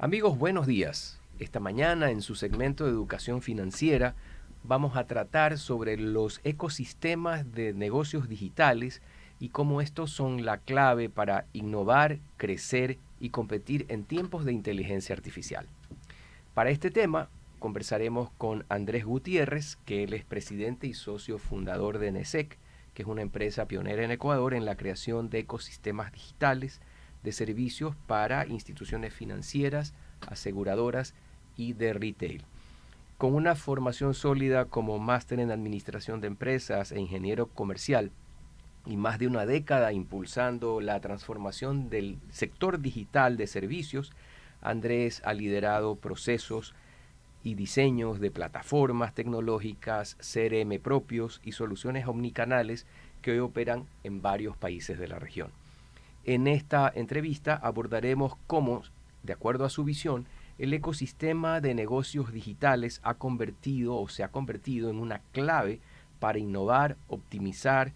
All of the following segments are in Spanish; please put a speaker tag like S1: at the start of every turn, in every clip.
S1: Amigos, buenos días. Esta mañana en su segmento de educación financiera vamos a tratar sobre los ecosistemas de negocios digitales y cómo estos son la clave para innovar, crecer y competir en tiempos de inteligencia artificial. Para este tema conversaremos con Andrés Gutiérrez, que él es presidente y socio fundador de NESEC, que es una empresa pionera en Ecuador en la creación de ecosistemas digitales de servicios para instituciones financieras, aseguradoras y de retail. Con una formación sólida como máster en administración de empresas e ingeniero comercial y más de una década impulsando la transformación del sector digital de servicios, Andrés ha liderado procesos y diseños de plataformas tecnológicas, CRM propios y soluciones omnicanales que hoy operan en varios países de la región. En esta entrevista abordaremos cómo, de acuerdo a su visión, el ecosistema de negocios digitales ha convertido o se ha convertido en una clave para innovar, optimizar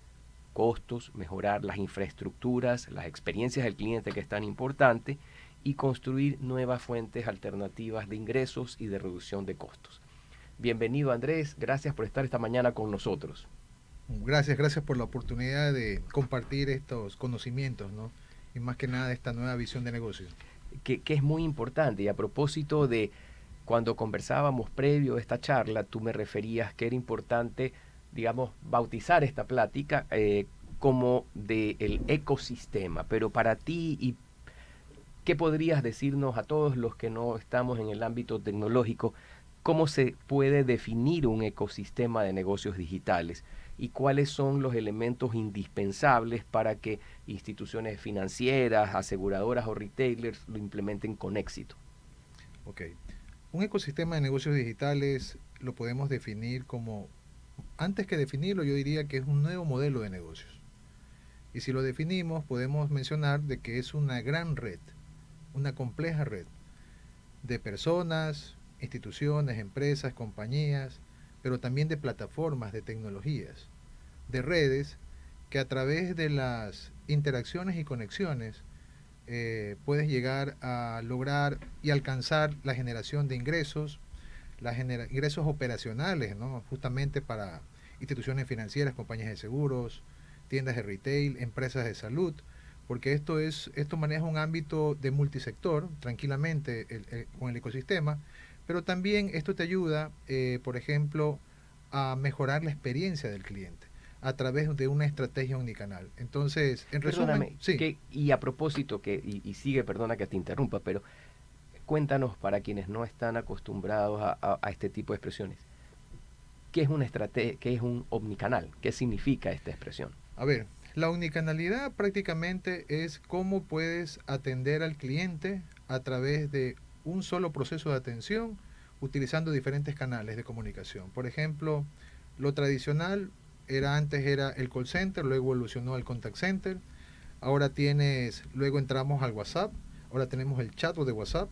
S1: costos, mejorar las infraestructuras, las experiencias del cliente, que es tan importante, y construir nuevas fuentes alternativas de ingresos y de reducción de costos. Bienvenido, Andrés, gracias por estar esta mañana con nosotros.
S2: Gracias por la oportunidad de compartir estos conocimientos, ¿no? Y más que nada esta nueva visión de negocio.
S1: Que es muy importante, y a propósito de cuando conversábamos previo a esta charla, tú me referías que era importante, digamos, bautizar esta plática como del ecosistema, pero para ti, ¿y qué podrías decirnos a todos los que no estamos en el ámbito tecnológico? ¿Cómo se puede definir un ecosistema de negocios digitales? ¿Y cuáles son los elementos indispensables para que instituciones financieras, aseguradoras o retailers lo implementen con éxito?
S2: Ok. Un ecosistema de negocios digitales lo podemos definir como, antes que definirlo, yo diría que es un nuevo modelo de negocios. Y si lo definimos, podemos mencionar de que es una gran red, una compleja red de personas, instituciones, empresas, compañías, pero también de plataformas, de tecnologías, de redes que a través de las interacciones y conexiones puedes llegar a lograr y alcanzar la generación de ingresos, ingresos operacionales, ¿no? Justamente para instituciones financieras, compañías de seguros, tiendas de retail, empresas de salud, porque esto maneja un ámbito de multisector, tranquilamente, con el ecosistema, pero también esto te ayuda, por ejemplo, a mejorar la experiencia del cliente a través de una estrategia omnicanal. Entonces, en resumen,
S1: Perdóname,
S2: sí.
S1: y a propósito, y sigue, perdona que te interrumpa, pero cuéntanos para quienes no están acostumbrados a este tipo de expresiones, ¿qué es una estrategia, qué es un omnicanal? ¿Qué significa esta expresión?
S2: A ver, la omnicanalidad prácticamente es cómo puedes atender al cliente a través de un solo proceso de atención utilizando diferentes canales de comunicación. Por ejemplo, lo tradicional antes era el call center, luego evolucionó al contact center, luego entramos al WhatsApp, ahora tenemos el chat de WhatsApp,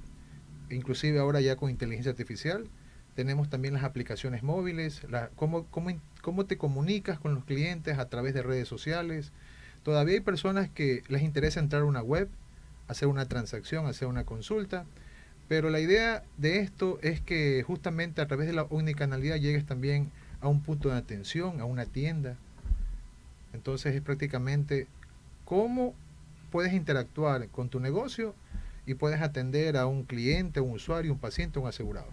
S2: inclusive ahora ya con inteligencia artificial. Tenemos también las aplicaciones móviles, cómo te comunicas con los clientes a través de redes sociales. Todavía hay personas que les interesa entrar a una web, hacer una transacción, hacer una consulta, pero la idea de esto es que justamente a través de la omnicanalidad llegues también a un punto de atención, a una tienda. Entonces es prácticamente cómo puedes interactuar con tu negocio y puedes atender a un cliente, un usuario, un paciente, un asegurado.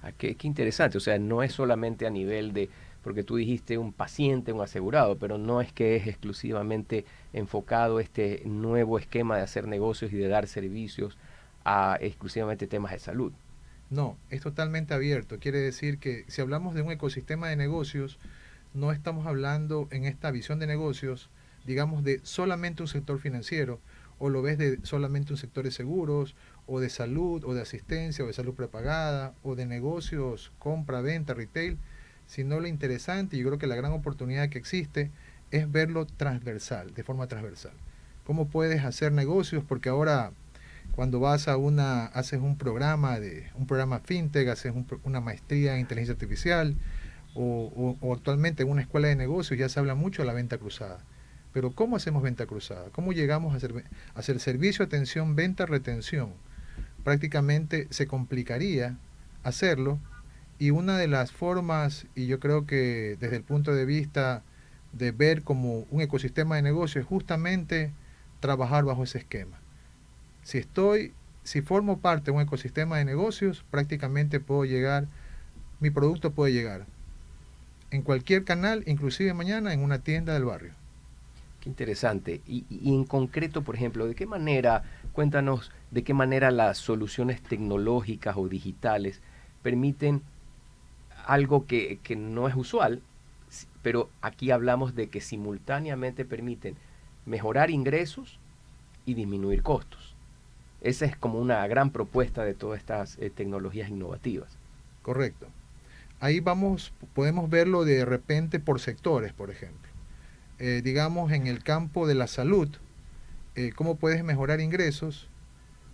S1: Ah, qué interesante, o sea, no es solamente a nivel de, porque tú dijiste un paciente, un asegurado, pero no es que es exclusivamente enfocado este nuevo esquema de hacer negocios y de dar servicios a exclusivamente temas de salud.
S2: No, es totalmente abierto. Quiere decir que si hablamos de un ecosistema de negocios, no estamos hablando en esta visión de negocios, digamos, de solamente un sector financiero, o lo ves de solamente un sector de seguros, o de salud, o de asistencia, o de salud prepagada, o de negocios, compra, venta, retail, sino lo interesante, y yo creo que la gran oportunidad que existe es verlo transversal, de forma transversal. ¿Cómo puedes hacer negocios? Porque ahora cuando haces un programa fintech, haces una maestría en inteligencia artificial, o actualmente en una escuela de negocios ya se habla mucho de la venta cruzada. Pero ¿cómo hacemos venta cruzada? ¿Cómo llegamos a hacer servicio, atención, venta, retención? prácticamente se complicaría hacerlo. Y una de las formas, y yo creo que desde el punto de vista de ver como un ecosistema de negocio, es justamente trabajar bajo ese esquema. Si formo parte de un ecosistema de negocios, prácticamente mi producto puede llegar en cualquier canal, inclusive mañana en una tienda del barrio.
S1: Qué interesante. Y en concreto, por ejemplo, cuéntanos de qué manera las soluciones tecnológicas o digitales permiten algo que no es usual, pero aquí hablamos de que simultáneamente permiten mejorar ingresos y disminuir costos. Esa es como una gran propuesta de todas estas tecnologías innovativas.
S2: Correcto. Ahí podemos verlo de repente por sectores, por ejemplo. Digamos, en el campo de la salud, cómo puedes mejorar ingresos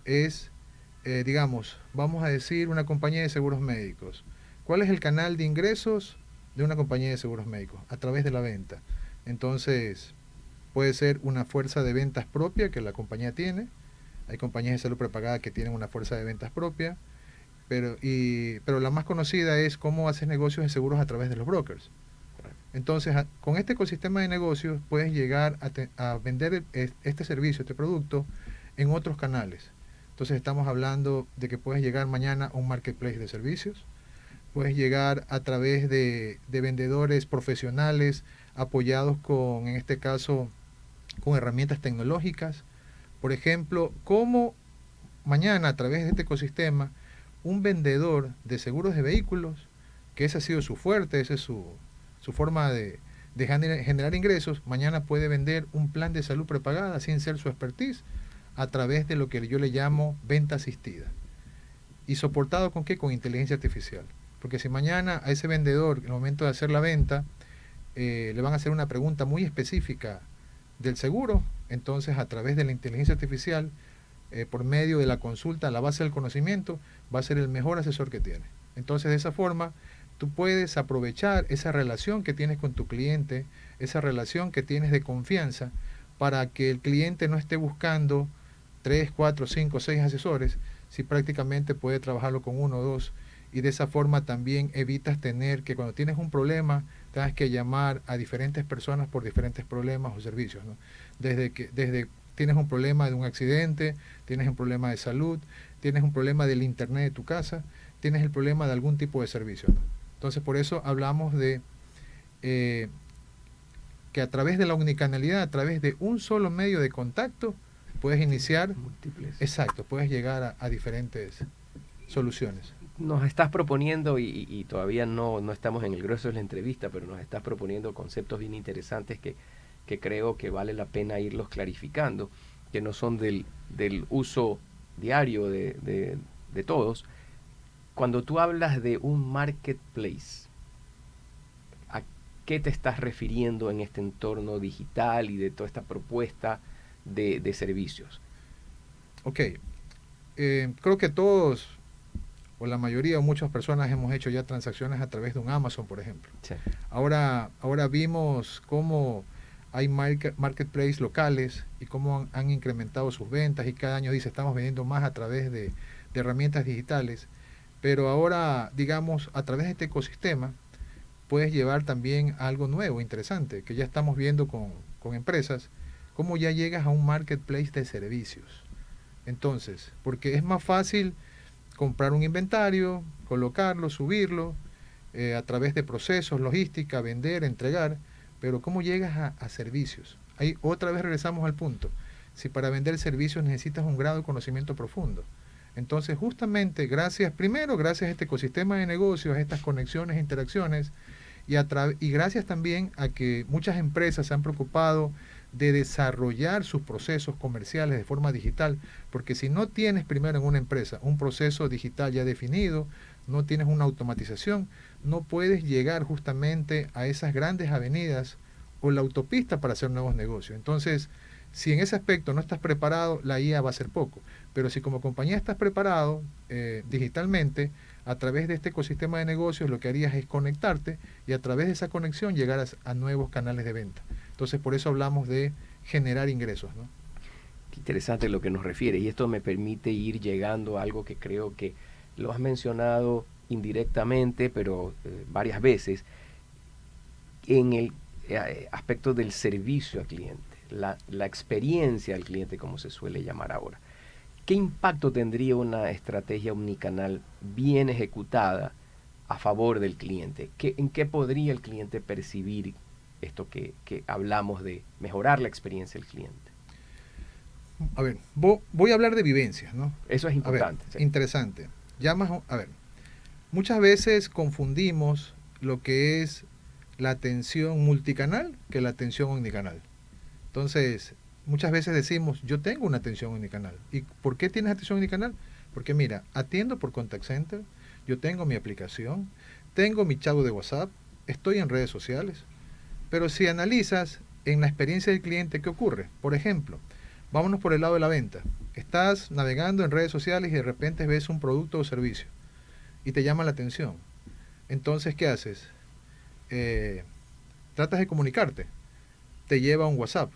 S2: es, digamos, vamos a decir una compañía de seguros médicos. ¿Cuál es el canal de ingresos de una compañía de seguros médicos? A través de la venta. Entonces, puede ser una fuerza de ventas propia que la compañía tiene. Hay compañías de salud prepagada que tienen una fuerza de ventas propia. Pero la más conocida es cómo haces negocios de seguros a través de los brokers. Entonces, con este ecosistema de negocios puedes llegar a vender este servicio, este producto, en otros canales. Entonces, estamos hablando de que puedes llegar mañana a un marketplace de servicios, puedes llegar a través de vendedores profesionales apoyados en este caso, con herramientas tecnológicas. Por ejemplo, cómo mañana a través de este ecosistema, un vendedor de seguros de vehículos, que ese ha sido su fuerte, esa es su forma de generar ingresos, mañana puede vender un plan de salud prepagada sin ser su expertise a través de lo que yo le llamo venta asistida. ¿Y soportado con qué? Con inteligencia artificial. Porque si mañana a ese vendedor, en el momento de hacer la venta, le van a hacer una pregunta muy específica del seguro, entonces a través de la inteligencia artificial, por medio de la consulta a la base del conocimiento, va a ser el mejor asesor que tiene. Entonces, de esa forma, tú puedes aprovechar esa relación que tienes con tu cliente, esa relación que tienes de confianza, para que el cliente no esté buscando 3, 4, 5, 6 asesores, si prácticamente puede trabajarlo con uno o dos. Y de esa forma también evitas tener que cuando tienes un problema, tengas que llamar a diferentes personas por diferentes problemas o servicios, ¿no? Desde tienes un problema de un accidente, tienes un problema de salud, tienes un problema del internet de tu casa, tienes el problema de algún tipo de servicio, ¿no? Entonces, por eso hablamos de que a través de la omnicanalidad, a través de un solo medio de contacto, puedes iniciar
S1: múltiples.
S2: Exacto, puedes llegar a diferentes soluciones.
S1: Nos estás proponiendo, y todavía no estamos en el grueso de la entrevista, pero nos estás proponiendo conceptos bien interesantes que creo que vale la pena irlos clarificando, que no son del uso diario de todos. Cuando tú hablas de un marketplace, ¿a qué te estás refiriendo en este entorno digital y de toda esta propuesta de servicios?
S2: Ok, creo que todos, o la mayoría o muchas personas hemos hecho ya transacciones a través de un Amazon, por ejemplo.
S1: Sí.
S2: Ahora vimos cómo hay marketplaces locales y cómo han incrementado sus ventas, y cada año dice estamos vendiendo más a través de herramientas digitales. Pero ahora, digamos, a través de este ecosistema puedes llevar también algo nuevo, interesante, que ya estamos viendo con empresas, cómo ya llegas a un marketplace de servicios. Entonces, porque es más fácil comprar un inventario, colocarlo, subirlo, a través de procesos, logística, vender, entregar, pero ¿cómo llegas a servicios? Ahí otra vez regresamos al punto. Si para vender servicios necesitas un grado de conocimiento profundo. Entonces, justamente primero gracias a este ecosistema de negocios, a estas conexiones, interacciones, y gracias también a que muchas empresas se han preocupado de desarrollar sus procesos comerciales de forma digital, porque si no tienes primero en una empresa un proceso digital ya definido, no tienes una automatización, no puedes llegar justamente a esas grandes avenidas o la autopista para hacer nuevos negocios. Entonces, si en ese aspecto no estás preparado, la IA va a ser poco. Pero si como compañía estás preparado digitalmente, a través de este ecosistema de negocios, lo que harías es conectarte y a través de esa conexión llegar a nuevos canales de venta. Entonces, por eso hablamos de generar ingresos, ¿no?
S1: Qué interesante lo que nos refiere. Y esto me permite ir llegando a algo que creo que lo has mencionado indirectamente, pero varias veces, en el aspecto del servicio al cliente, la experiencia al cliente, como se suele llamar ahora. ¿Qué impacto tendría una estrategia omnicanal bien ejecutada a favor del cliente? ¿En qué podría el cliente percibir esto que hablamos de mejorar la experiencia del cliente?
S2: A ver, voy a hablar de vivencias, ¿no?
S1: Eso es
S2: A ver,
S1: importante. Sí.
S2: interesante. A ver, muchas veces confundimos lo que es la atención multicanal que la atención omnicanal. Entonces, muchas veces decimos, yo tengo una atención omnicanal. ¿Y por qué tienes atención omnicanal? Porque mira, atiendo por contact center, yo tengo mi aplicación, tengo mi chat de WhatsApp, estoy en redes sociales. Pero si analizas en la experiencia del cliente, ¿qué ocurre? Por ejemplo, vámonos por el lado de la venta. Estás navegando en redes sociales y de repente ves un producto o servicio y te llama la atención. Entonces, ¿qué haces? Tratas de comunicarte. Te lleva a un WhatsApp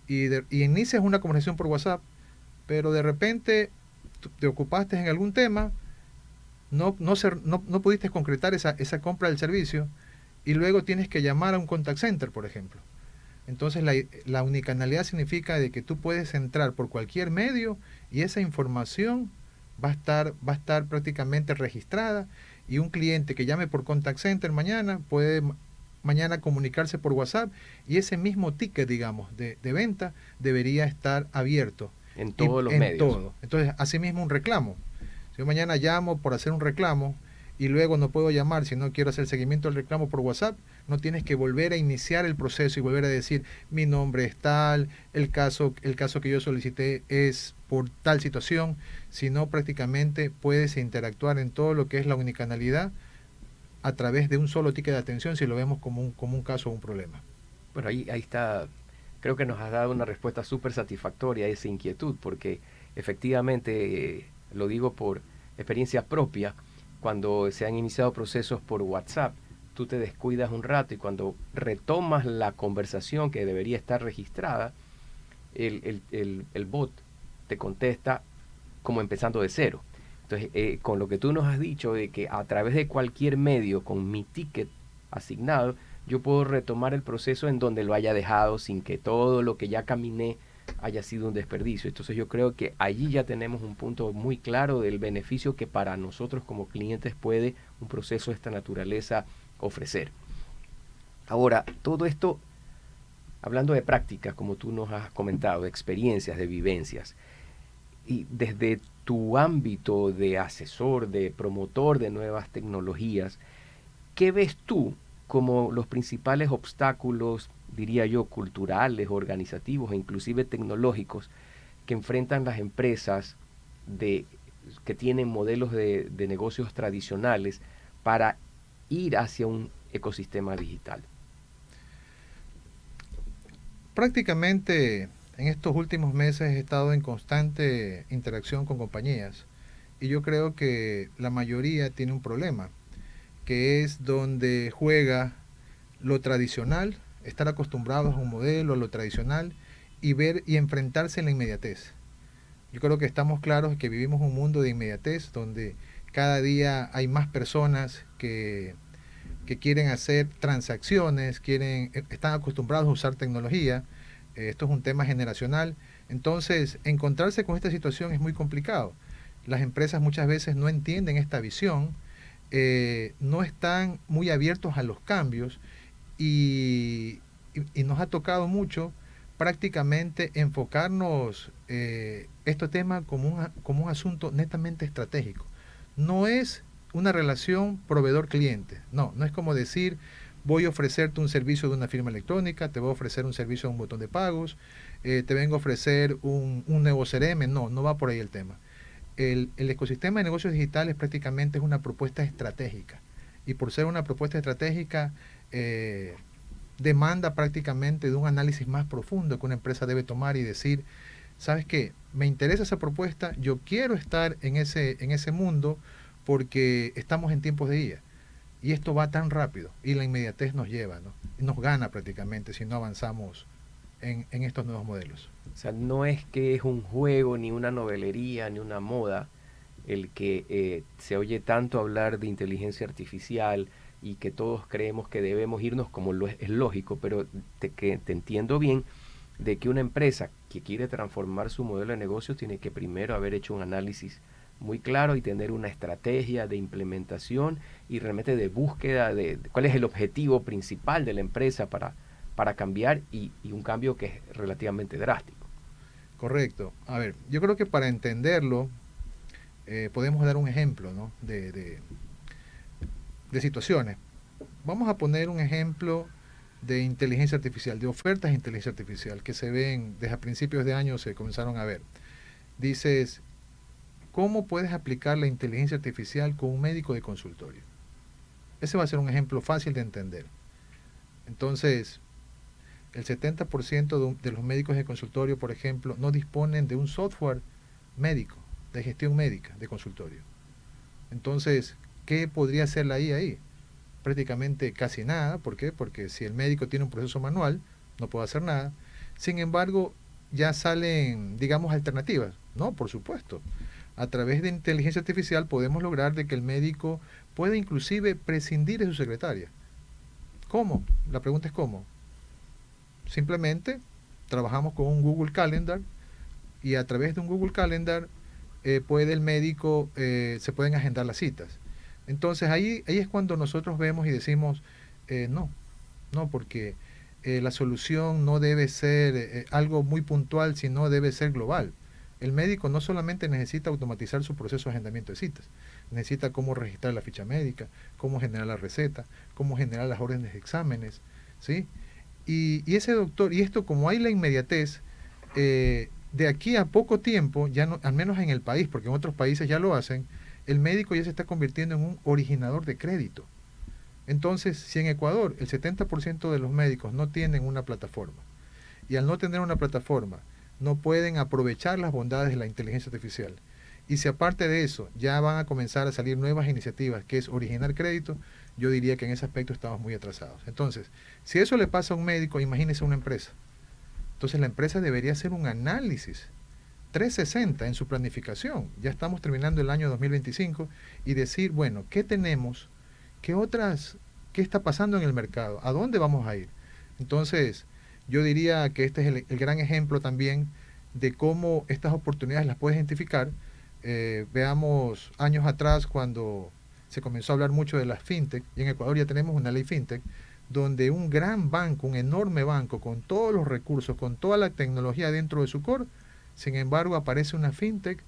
S2: y inicias una conversación por WhatsApp, pero de repente te ocupaste en algún tema, no pudiste concretar esa compra del servicio y luego tienes que llamar a un contact center, por ejemplo. Entonces la unicanalidad significa de que tú puedes entrar por cualquier medio y esa información va a estar prácticamente registrada, y un cliente que llame por contact center mañana puede mañana comunicarse por WhatsApp y ese mismo ticket, digamos, de venta debería estar abierto
S1: En todos los
S2: en
S1: medios.
S2: todo. Entonces, asimismo un reclamo. Si yo mañana llamo por hacer un reclamo y luego no puedo llamar si no quiero hacer seguimiento del reclamo por WhatsApp, no tienes que volver a iniciar el proceso y volver a decir mi nombre es tal, el caso que yo solicité es por tal situación, sino prácticamente puedes interactuar en todo lo que es la unicanalidad a través de un solo ticket de atención si lo vemos como un caso o un problema.
S1: Bueno, ahí está. Creo que nos has dado una respuesta súper satisfactoria a esa inquietud, porque efectivamente, lo digo por experiencia propia, cuando se han iniciado procesos por WhatsApp, tú te descuidas un rato y cuando retomas la conversación que debería estar registrada, el bot te contesta como empezando de cero. Entonces, con lo que tú nos has dicho de que a través de cualquier medio, con mi ticket asignado, yo puedo retomar el proceso en donde lo haya dejado sin que todo lo que ya caminé haya sido un desperdicio. Entonces yo creo que allí ya tenemos un punto muy claro del beneficio que para nosotros como clientes puede un proceso de esta naturaleza ofrecer. Ahora, todo esto, hablando de prácticas, como tú nos has comentado, de experiencias, de vivencias, y desde tu ámbito de asesor, de promotor de nuevas tecnologías, ¿qué ves tú como los principales obstáculos, diría yo, culturales, organizativos e inclusive tecnológicos que enfrentan las empresas que tienen modelos de negocios tradicionales para ir hacia un ecosistema digital?
S2: Prácticamente en estos últimos meses he estado en constante interacción con compañías y yo creo que la mayoría tiene un problema, que es donde juega lo tradicional, estar acostumbrados a un modelo, a lo tradicional, y ver y enfrentarse en la inmediatez. Yo creo que estamos claros que vivimos un mundo de inmediatez donde cada día hay más personas que quieren hacer transacciones, están acostumbrados a usar tecnología. Esto es un tema generacional. Entonces, encontrarse con esta situación es muy complicado. Las empresas muchas veces no entienden esta visión, no están muy abiertos a los cambios y nos ha tocado mucho prácticamente enfocarnos este tema como un asunto netamente estratégico. No es una relación proveedor-cliente, no es como decir voy a ofrecerte un servicio de una firma electrónica, te voy a ofrecer un servicio de un botón de pagos, te vengo a ofrecer un nuevo CRM, no va por ahí el tema. El ecosistema de negocios digitales prácticamente es una propuesta estratégica y por ser una propuesta estratégica demanda prácticamente de un análisis más profundo que una empresa debe tomar y decir, ¿sabes qué? Me interesa esa propuesta, yo quiero estar en ese mundo porque estamos en tiempos de IA y esto va tan rápido y la inmediatez nos lleva, ¿no? Nos gana prácticamente si no avanzamos en estos nuevos modelos.
S1: O sea, no es que es un juego, ni una novelería, ni una moda, el que se oye tanto hablar de inteligencia artificial y que todos creemos que debemos irnos como es lógico, pero que te entiendo bien de que una empresa que quiere transformar su modelo de negocio tiene que primero haber hecho un análisis muy claro y tener una estrategia de implementación y realmente de búsqueda de cuál es el objetivo principal de la empresa para cambiar y un cambio que es relativamente drástico.
S2: Correcto. A ver, yo creo que para entenderlo podemos dar un ejemplo, ¿no? de situaciones. Vamos a poner un ejemplo de inteligencia artificial, de ofertas de inteligencia artificial que se ven desde a principios de año, se comenzaron a ver. Dices, ¿cómo puedes aplicar la inteligencia artificial con un médico de consultorio? Ese va a ser un ejemplo fácil de entender. Entonces, el 70% de los médicos de consultorio, por ejemplo, no disponen de un software médico, de gestión médica, de consultorio. Entonces, ¿qué podría hacer la IA ahí? Prácticamente casi nada. ¿Por qué? Porque si el médico tiene un proceso manual, no puede hacer nada. Sin embargo, ya salen, digamos, alternativas. No, por supuesto. A través de inteligencia artificial podemos lograr de que el médico pueda inclusive prescindir de su secretaria. ¿Cómo? La pregunta es ¿cómo? Simplemente trabajamos con un Google Calendar y a través de un Google Calendar puede el médico, se pueden agendar las citas. Entonces ahí es cuando nosotros vemos y decimos, no, no, porque la solución no debe ser algo muy puntual, sino debe ser global. El médico no solamente necesita automatizar su proceso de agendamiento de citas, necesita cómo registrar la ficha médica, cómo generar la receta, cómo generar las órdenes de exámenes, ¿sí? Y ese doctor, y esto como hay la inmediatez, de aquí a poco tiempo, ya no, al menos en el país, porque en otros países ya lo hacen, el médico ya se está convirtiendo en un originador de crédito. Entonces, si en Ecuador el 70% de los médicos no tienen una plataforma, y al no tener una plataforma, no pueden aprovechar las bondades de la inteligencia artificial, y si aparte de eso ya van a comenzar a salir nuevas iniciativas, que es originar crédito, yo diría que en ese aspecto estamos muy atrasados. Entonces, si eso le pasa a un médico, imagínese una empresa. Entonces la empresa debería hacer un análisis 360 en su planificación. Ya estamos terminando el año 2025 y decir, bueno, ¿qué tenemos? ¿Qué está pasando en el mercado? ¿A dónde vamos a ir? Entonces, yo diría que este es el gran ejemplo también de cómo estas oportunidades las puedes identificar. Veamos años atrás cuando se comenzó a hablar mucho de las fintech, y en Ecuador ya tenemos una ley fintech, donde un gran banco, un enorme banco, con todos los recursos, con toda la tecnología dentro de su core, sin embargo aparece una fintech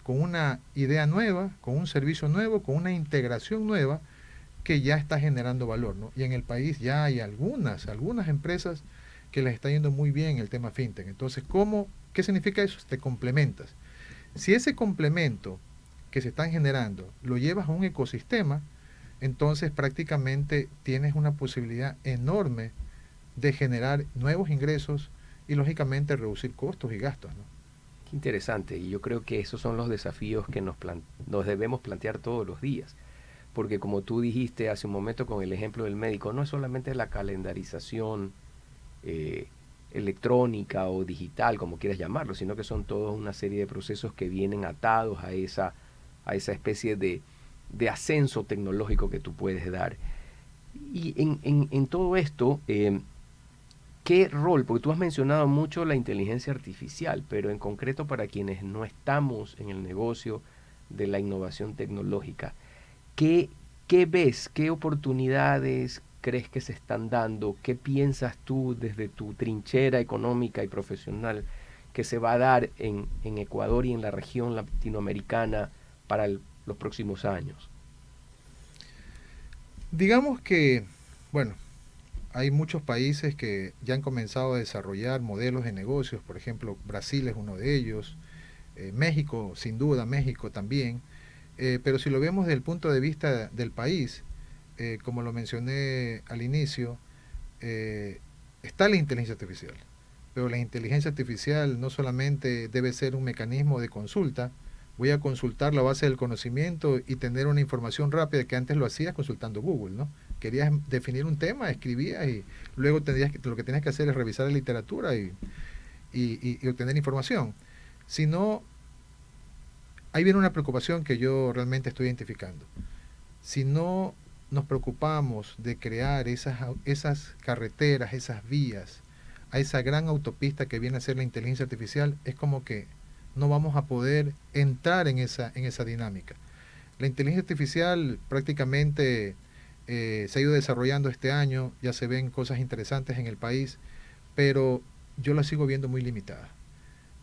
S2: con una idea nueva, con un servicio nuevo, con una integración nueva, que ya está generando valor, ¿no? Y en el país ya hay algunas empresas que les está yendo muy bien el tema fintech. Entonces, ¿qué significa eso? Te complementas. Si ese complemento que se están generando lo llevas a un ecosistema, entonces prácticamente tienes una posibilidad enorme de generar nuevos ingresos y lógicamente reducir costos y gastos, ¿no?
S1: Qué interesante, y yo creo que esos son los desafíos que nos debemos plantear todos los días, porque como tú dijiste hace un momento con el ejemplo del médico, no es solamente la calendarización eh, electrónica o digital, como quieras llamarlo, sino que son toda una serie de procesos que vienen atados a esa especie de ascenso tecnológico que tú puedes dar. Y en todo esto, ¿qué rol? Porque tú has mencionado mucho la inteligencia artificial, pero en concreto para quienes no estamos en el negocio de la innovación tecnológica, ¿qué ves? ¿Qué oportunidades crees que se están dando? ¿Qué piensas tú desde tu trinchera económica y profesional que se va a dar en Ecuador y en la región latinoamericana para los próximos años?
S2: Digamos que, bueno, hay muchos países que ya han comenzado a desarrollar modelos de negocios, por ejemplo, Brasil es uno de ellos, México, sin duda, México también, pero si lo vemos desde el punto de vista del país, como lo mencioné al inicio, eh, está la inteligencia artificial, pero la inteligencia artificial no solamente debe ser un mecanismo de consulta, voy a consultar la base del conocimiento y tener una información rápida que antes lo hacías consultando Google, ¿no? querías definir un tema, escribías y luego lo que tenías que hacer es revisar la literatura y obtener información. Si no, ahí viene una preocupación que yo realmente estoy identificando. Si no nos preocupamos de crear esas carreteras, esas vías, a esa gran autopista que viene a ser la inteligencia artificial, es como que no vamos a poder entrar en esa dinámica. La inteligencia artificial prácticamente se ha ido desarrollando este año, ya se ven cosas interesantes en el país, pero yo la sigo viendo muy limitada.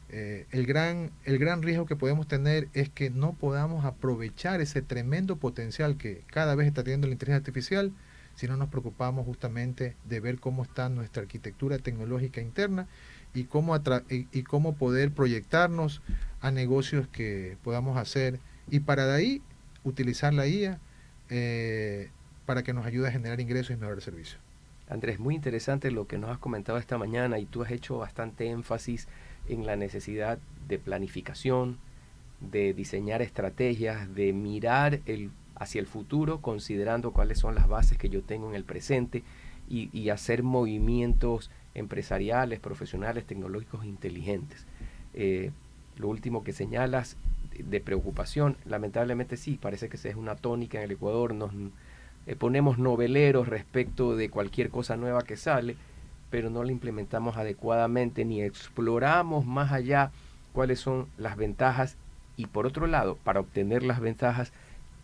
S2: El gran riesgo que podemos tener es que no podamos aprovechar ese tremendo potencial que cada vez está teniendo la inteligencia artificial si no nos preocupamos justamente de ver cómo está nuestra arquitectura tecnológica interna y cómo poder proyectarnos a negocios que podamos hacer y para de ahí utilizar la IA para que nos ayude a generar ingresos y mejorar el servicio.
S1: Andrés, muy interesante lo que nos has comentado esta mañana y tú has hecho bastante énfasis en la necesidad de planificación, de diseñar estrategias, de mirar hacia el futuro, considerando cuáles son las bases que yo tengo en el presente y hacer movimientos empresariales, profesionales, tecnológicos inteligentes. Lo último que señalas de preocupación, lamentablemente sí, parece que es una tónica en el Ecuador, nos ponemos noveleros respecto de cualquier cosa nueva que sale, pero no la implementamos adecuadamente ni exploramos más allá cuáles son las ventajas y por otro lado, para obtener las ventajas,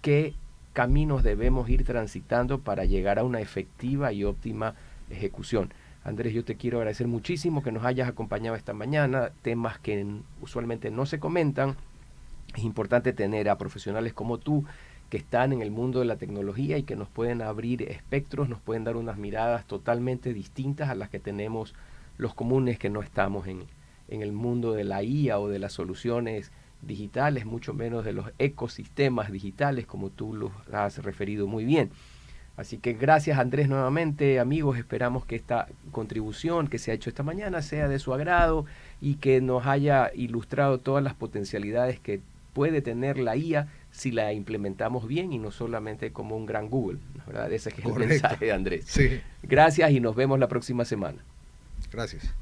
S1: qué caminos debemos ir transitando para llegar a una efectiva y óptima ejecución. Andrés, yo te quiero agradecer muchísimo que nos hayas acompañado esta mañana, temas que usualmente no se comentan. Es importante tener a profesionales como tú que están en el mundo de la tecnología y que nos pueden abrir espectros, nos pueden dar unas miradas totalmente distintas a las que tenemos los comunes que no estamos en el mundo de la IA o de las soluciones digitales, mucho menos de los ecosistemas digitales, como tú los has referido muy bien. Así que gracias Andrés nuevamente, amigos, esperamos que esta contribución que se ha hecho esta mañana sea de su agrado y que nos haya ilustrado todas las potencialidades que puede tener la IA si la implementamos bien y no solamente como un gran Google, ¿verdad? Ese es el mensaje de Andrés.
S2: Sí.
S1: Gracias y nos vemos la próxima semana.
S2: Gracias.